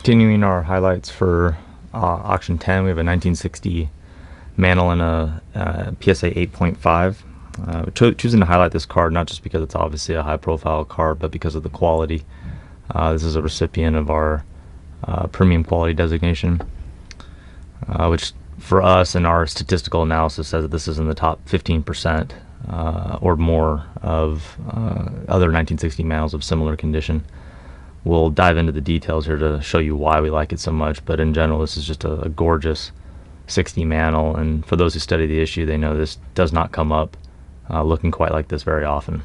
Continuing our highlights for auction 10, we have a 1960 Mantle and a PSA 8.5. Choosing to highlight this card not just because it's obviously a high-profile card, but because of the quality. This is a recipient of our premium quality designation, which for us in our statistical analysis says that this is in the top 15% or more of other 1960 Mantles of similar condition. We'll dive into the details here to show you why we like it so much, but in general this is just a gorgeous 60 Mantle, and for those who study the issue, they know this does not come up looking quite like this very often.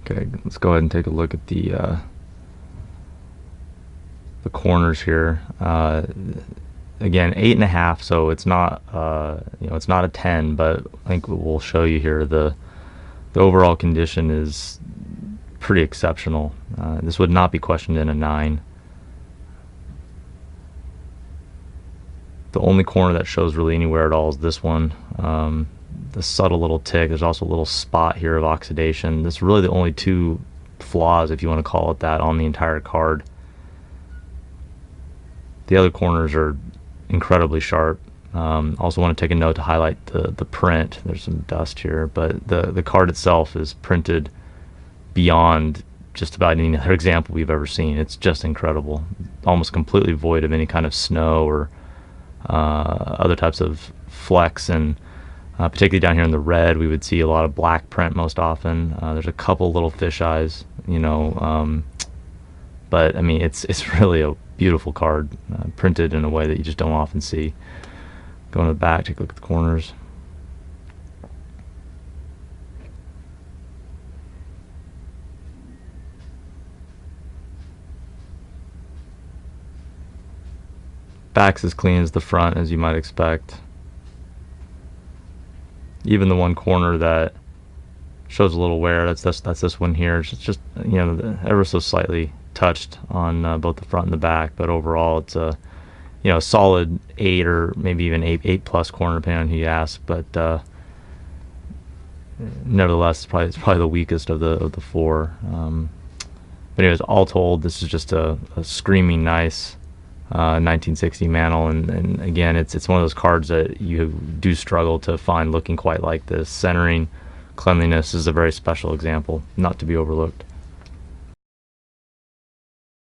Okay, let's go ahead and take a look at the corners here. Again, 8.5, so it's not it's not a 10, but I think we'll show you here the overall condition is pretty exceptional. This would not be questioned in a 9. The only corner that shows really anywhere at all is this one. The subtle little tick. There's also a little spot here of oxidation. This is really the only two flaws, if you want to call it that, on the entire card. The other corners are incredibly sharp. Also want to take a note to highlight the print. There's some dust here, but the card itself is printed beyond just about any other example we've ever seen. It's just incredible. Almost completely void of any kind of snow or other types of flecks, and particularly down here in the red we would see a lot of black print most often. There's a couple little fish eyes, but I mean it's really a beautiful card, printed in a way that you just don't often see. Go to the back, take a look at the corners. Back's as clean as the front, as you might expect. Even the one corner that shows a little wear, that's this one here. It's just ever so slightly touched on both the front and the back, but overall it's a a solid 8 or maybe even 8 plus corner, depending on who you ask. But nevertheless, it's probably the weakest of the four. But anyways, all told, this is just a screaming nice 1960 Mantle, and again, it's one of those cards that you do struggle to find looking quite like this. Centering, cleanliness is a very special example, not to be overlooked.